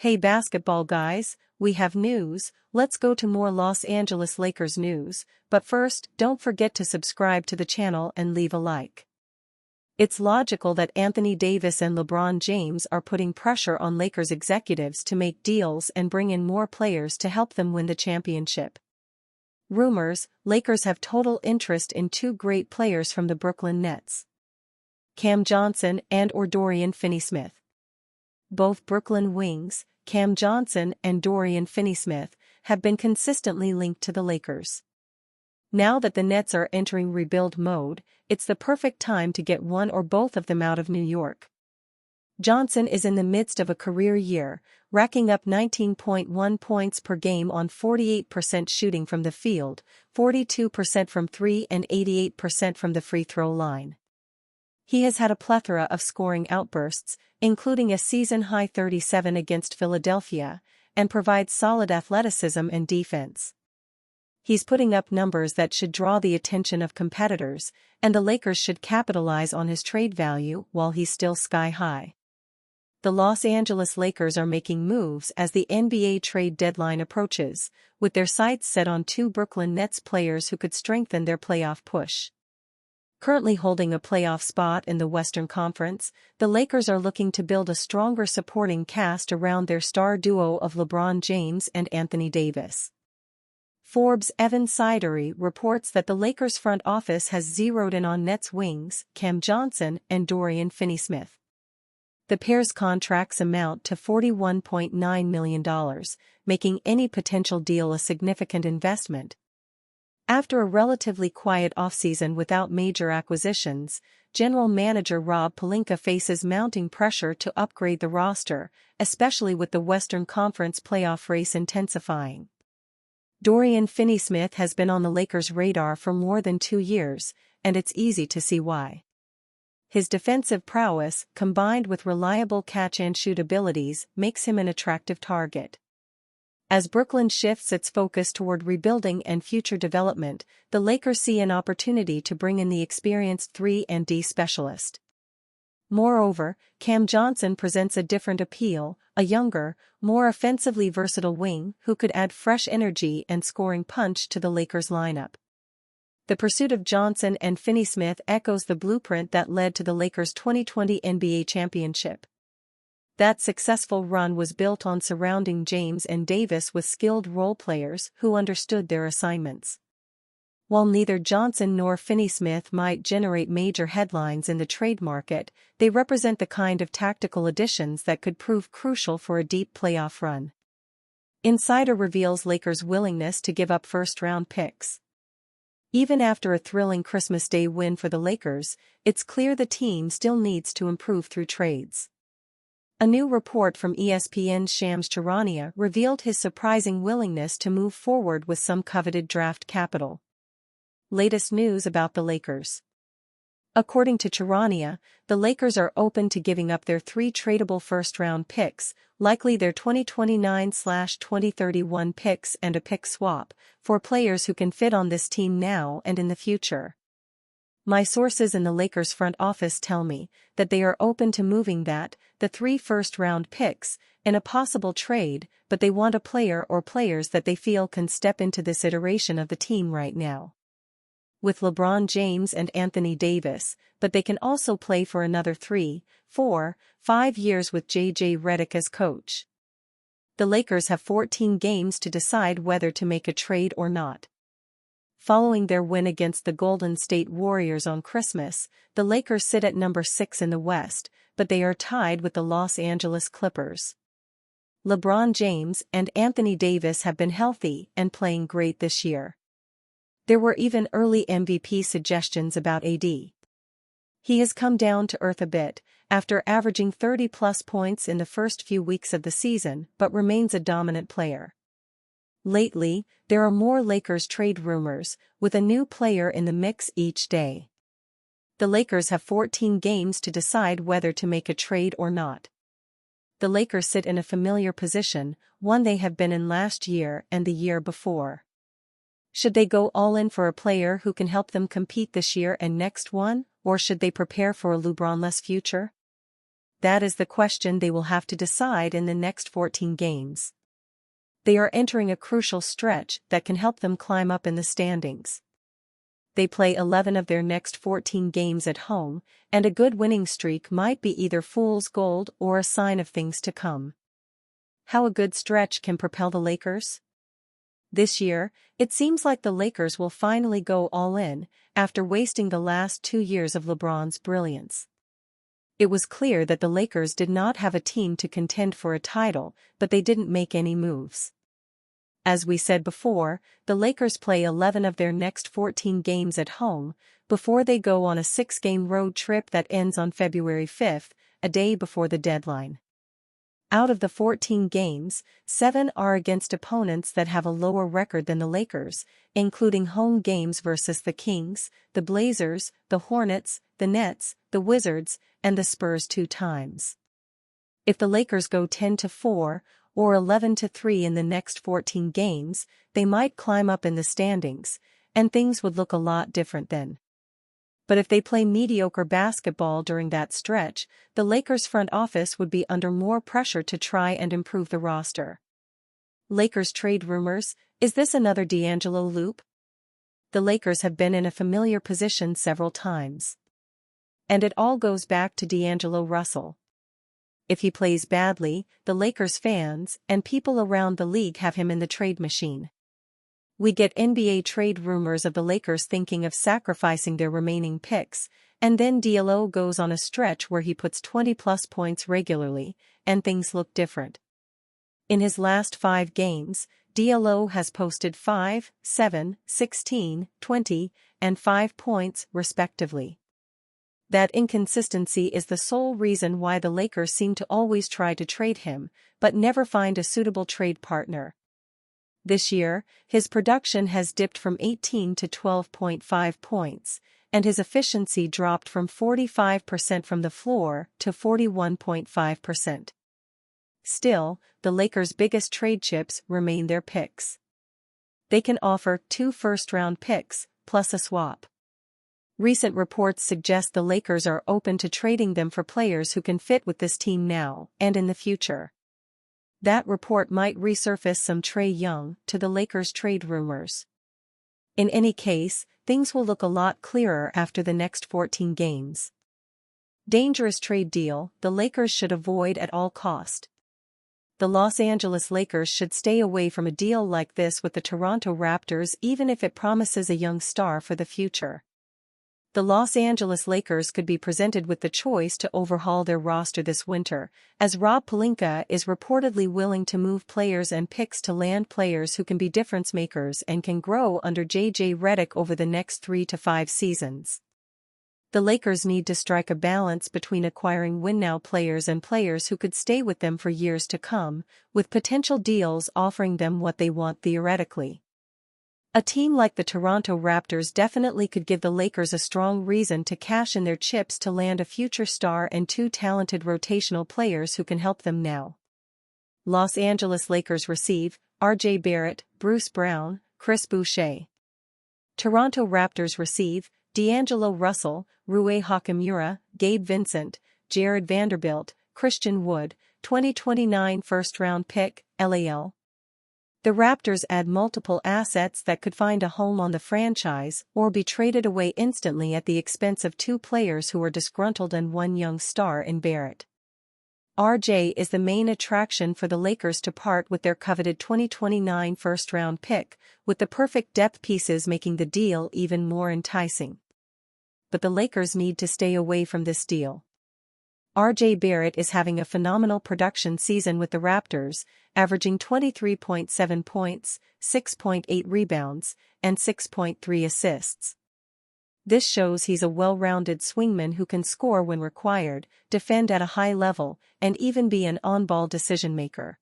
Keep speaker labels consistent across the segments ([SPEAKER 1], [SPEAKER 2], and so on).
[SPEAKER 1] Hey basketball guys, we have news. Let's go to more Los Angeles Lakers news, but first, don't forget to subscribe to the channel and leave a like. It's logical that Anthony Davis and LeBron James are putting pressure on Lakers executives to make deals and bring in more players to help them win the championship. Rumors: Lakers have total interest in two great players from the Brooklyn Nets, Cam Johnson and/or Dorian Finney-Smith. Both Brooklyn wings, Cam Johnson and Dorian Finney-Smith, have been consistently linked to the Lakers. Now that the Nets are entering rebuild mode, it's the perfect time to get one or both of them out of New York. Johnson is in the midst of a career year, racking up 19.1 points per game on 48% shooting from the field, 42% from three and 88% from the free throw line. He has had a plethora of scoring outbursts, including a season-high 37 against Philadelphia, and provides solid athleticism and defense. He's putting up numbers that should draw the attention of competitors, and the Lakers should capitalize on his trade value while he's still sky-high. The Los Angeles Lakers are making moves as the NBA trade deadline approaches, with their sights set on two Brooklyn Nets players who could strengthen their playoff push. Currently holding a playoff spot in the Western Conference, the Lakers are looking to build a stronger supporting cast around their star duo of LeBron James and Anthony Davis. Forbes' Evan Sidery reports that the Lakers front office has zeroed in on Nets wings, Cam Johnson and Dorian Finney-Smith. The pair's contracts amount to $41.9 million, making any potential deal a significant investment. After a relatively quiet offseason without major acquisitions, General Manager Rob Pelinka faces mounting pressure to upgrade the roster, especially with the Western Conference playoff race intensifying. Dorian Finney-Smith has been on the Lakers' radar for more than 2 years, and it's easy to see why. His defensive prowess, combined with reliable catch-and-shoot abilities, makes him an attractive target. As Brooklyn shifts its focus toward rebuilding and future development, the Lakers see an opportunity to bring in the experienced 3-and-D specialist. Moreover, Cam Johnson presents a different appeal, a younger, more offensively versatile wing who could add fresh energy and scoring punch to the Lakers lineup. The pursuit of Johnson and Finney-Smith echoes the blueprint that led to the Lakers' 2020 NBA championship. That successful run was built on surrounding James and Davis with skilled role players who understood their assignments. While neither Johnson nor Finney-Smith might generate major headlines in the trade market, they represent the kind of tactical additions that could prove crucial for a deep playoff run. Insider reveals Lakers' willingness to give up first-round picks. Even after a thrilling Christmas Day win for the Lakers, it's clear the team still needs to improve through trades. A new report from ESPN's Shams Charania revealed his surprising willingness to move forward with some coveted draft capital. Latest news about the Lakers. According to Charania, the Lakers are open to giving up their 3 tradable first-round picks, likely their 2029/2031 picks and a pick swap, for players who can fit on this team now and in the future. My sources in the Lakers front office tell me that they are open to moving the 3 first-round picks, in a possible trade, but they want a player or players that they feel can step into this iteration of the team right now. With LeBron James and Anthony Davis, but they can also play for another 3, 4, 5 years with J.J. Redick as coach. The Lakers have 14 games to decide whether to make a trade or not. Following their win against the Golden State Warriors on Christmas, the Lakers sit at number 6 in the West, but they are tied with the Los Angeles Clippers. LeBron James and Anthony Davis have been healthy and playing great this year. There were even early MVP suggestions about AD. He has come down to earth a bit, after averaging 30-plus points in the first few weeks of the season, but remains a dominant player. Lately, there are more Lakers trade rumors, with a new player in the mix each day. The Lakers have 14 games to decide whether to make a trade or not. The Lakers sit in a familiar position, one they have been in last year and the year before. Should they go all in for a player who can help them compete this year and next one, or should they prepare for a LeBron-less future? That is the question they will have to decide in the next 14 games. They are entering a crucial stretch that can help them climb up in the standings. They play 11 of their next 14 games at home, and a good winning streak might be either fool's gold or a sign of things to come. How a good stretch can propel the Lakers? This year, it seems like the Lakers will finally go all in, after wasting the last 2 years of LeBron's brilliance. It was clear that the Lakers did not have a team to contend for a title, but they didn't make any moves. As we said before, the Lakers play 11 of their next 14 games at home, before they go on a 6-game road trip that ends on February 5, a day before the deadline. Out of the 14 games, 7 are against opponents that have a lower record than the Lakers, including home games versus the Kings, the Blazers, the Hornets, the Nets, the Wizards, and the Spurs 2 times. If the Lakers go 10-4, or 11-3 in the next 14 games, they might climb up in the standings, and things would look a lot different then. But if they play mediocre basketball during that stretch, the Lakers front office would be under more pressure to try and improve the roster. Lakers trade rumors, is this another D'Angelo loop? The Lakers have been in a familiar position several times. And it all goes back to D'Angelo Russell. If he plays badly, the Lakers fans and people around the league have him in the trade machine. We get NBA trade rumors of the Lakers thinking of sacrificing their remaining picks, and then D'Lo goes on a stretch where he puts 20-plus points regularly, and things look different. In his last 5 games, D'Lo has posted 5, 7, 16, 20, and 5 points, respectively. That inconsistency is the sole reason why the Lakers seem to always try to trade him, but never find a suitable trade partner. This year, his production has dipped from 18 to 12.5 points, and his efficiency dropped from 45% from the floor to 41.5%. Still, the Lakers' biggest trade chips remain their picks. They can offer 2 first-round picks, plus a swap. Recent reports suggest the Lakers are open to trading them for players who can fit with this team now and in the future. That report might resurface some Trae Young to the Lakers trade rumors. In any case, things will look a lot clearer after the next 14 games. Dangerous trade deal the Lakers should avoid at all cost. The Los Angeles Lakers should stay away from a deal like this with the Toronto Raptors even if it promises a young star for the future. The Los Angeles Lakers could be presented with the choice to overhaul their roster this winter, as Rob Pelinka is reportedly willing to move players and picks to land players who can be difference makers and can grow under J.J. Redick over the next 3 to 5 seasons. The Lakers need to strike a balance between acquiring win-now players and players who could stay with them for years to come, with potential deals offering them what they want theoretically. A team like the Toronto Raptors definitely could give the Lakers a strong reason to cash in their chips to land a future star and 2 talented rotational players who can help them now. Los Angeles Lakers receive R.J. Barrett, Bruce Brown, Chris Boucher. Toronto Raptors receive D'Angelo Russell, Rui Hachimura, Gabe Vincent, Jared Vanderbilt, Christian Wood, 2029 first-round pick, LAL. The Raptors add multiple assets that could find a home on the franchise or be traded away instantly at the expense of 2 players who are disgruntled and 1 young star in Barrett. RJ is the main attraction for the Lakers to part with their coveted 2029 first-round pick, with the perfect depth pieces making the deal even more enticing. But the Lakers need to stay away from this deal. R.J. Barrett is having a phenomenal production season with the Raptors, averaging 23.7 points, 6.8 rebounds, and 6.3 assists. This shows he's a well-rounded swingman who can score when required, defend at a high level, and even be an on-ball decision-maker.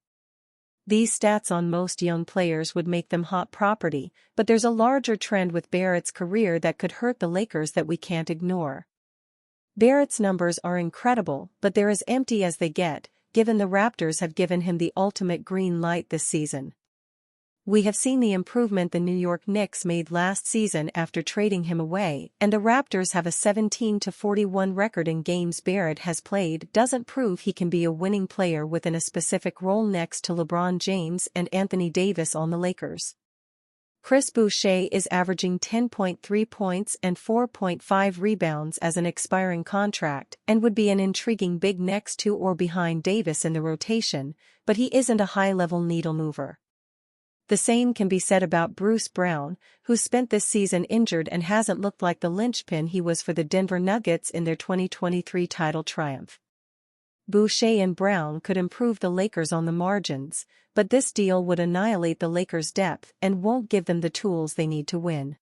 [SPEAKER 1] These stats on most young players would make them hot property, but there's a larger trend with Barrett's career that could hurt the Lakers that we can't ignore. Barrett's numbers are incredible, but they're as empty as they get, given the Raptors have given him the ultimate green light this season. We have seen the improvement the New York Knicks made last season after trading him away, and the Raptors have a 17-41 record in games Barrett has played doesn't prove he can be a winning player within a specific role next to LeBron James and Anthony Davis on the Lakers. Chris Boucher is averaging 10.3 points and 4.5 rebounds as an expiring contract and would be an intriguing big next to or behind Davis in the rotation, but he isn't a high-level needle mover. The same can be said about Bruce Brown, who spent this season injured and hasn't looked like the linchpin he was for the Denver Nuggets in their 2023 title triumph. Boucher and Brown could improve the Lakers on the margins, but this deal would annihilate the Lakers' depth and won't give them the tools they need to win.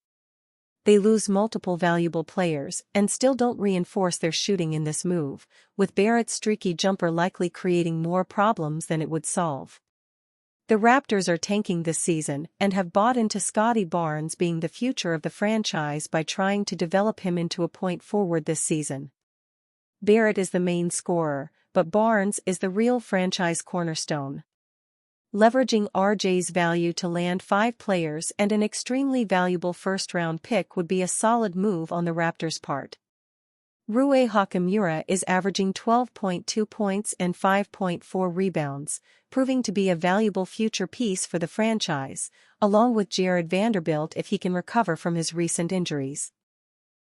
[SPEAKER 1] They lose multiple valuable players and still don't reinforce their shooting in this move, with Barrett's streaky jumper likely creating more problems than it would solve. The Raptors are tanking this season and have bought into Scottie Barnes being the future of the franchise by trying to develop him into a point forward this season. Barrett is the main scorer, but Barnes is the real franchise cornerstone. Leveraging RJ's value to land 5 players and an extremely valuable first-round pick would be a solid move on the Raptors' part. Rui Hachimura is averaging 12.2 points and 5.4 rebounds, proving to be a valuable future piece for the franchise, along with Jared Vanderbilt if he can recover from his recent injuries.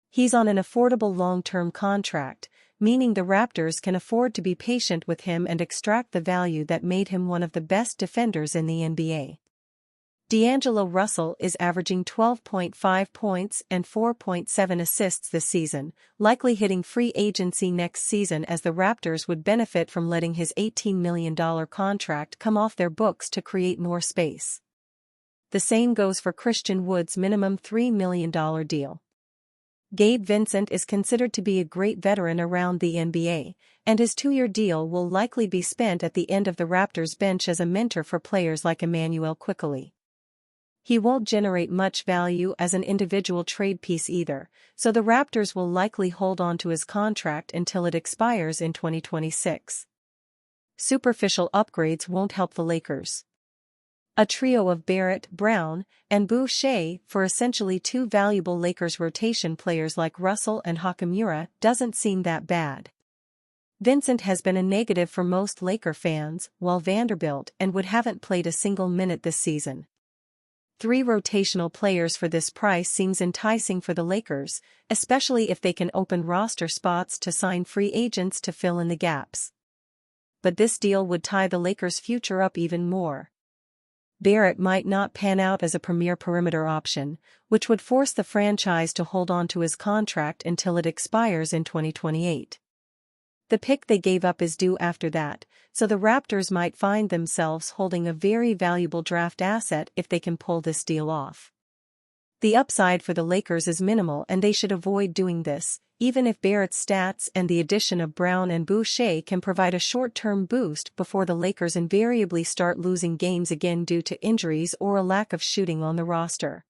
[SPEAKER 1] He's on an affordable long-term contract, meaning the Raptors can afford to be patient with him and extract the value that made him one of the best defenders in the NBA. D'Angelo Russell is averaging 12.5 points and 4.7 assists this season, likely hitting free agency next season as the Raptors would benefit from letting his $18 million contract come off their books to create more space. The same goes for Christian Wood's minimum $3 million deal. Gabe Vincent is considered to be a great veteran around the NBA, and his 2-year deal will likely be spent at the end of the Raptors bench as a mentor for players like Emmanuel Quickley. He won't generate much value as an individual trade piece either, so the Raptors will likely hold on to his contract until it expires in 2026. Superficial upgrades won't help the Lakers. A trio of Barrett, Brown, and Boucher for essentially 2 valuable Lakers rotation players like Russell and Hachimura doesn't seem that bad. Vincent has been a negative for most Laker fans, while Vanderbilt and Wood haven't played a single minute this season. 3 rotational players for this price seems enticing for the Lakers, especially if they can open roster spots to sign free agents to fill in the gaps. But this deal would tie the Lakers' future up even more. Barrett might not pan out as a premier perimeter option, which would force the franchise to hold on to his contract until it expires in 2028. The pick they gave up is due after that, so the Raptors might find themselves holding a very valuable draft asset if they can pull this deal off. The upside for the Lakers is minimal and they should avoid doing this, even if Barrett's stats and the addition of Brown and Boucher can provide a short-term boost before the Lakers invariably start losing games again due to injuries or a lack of shooting on the roster.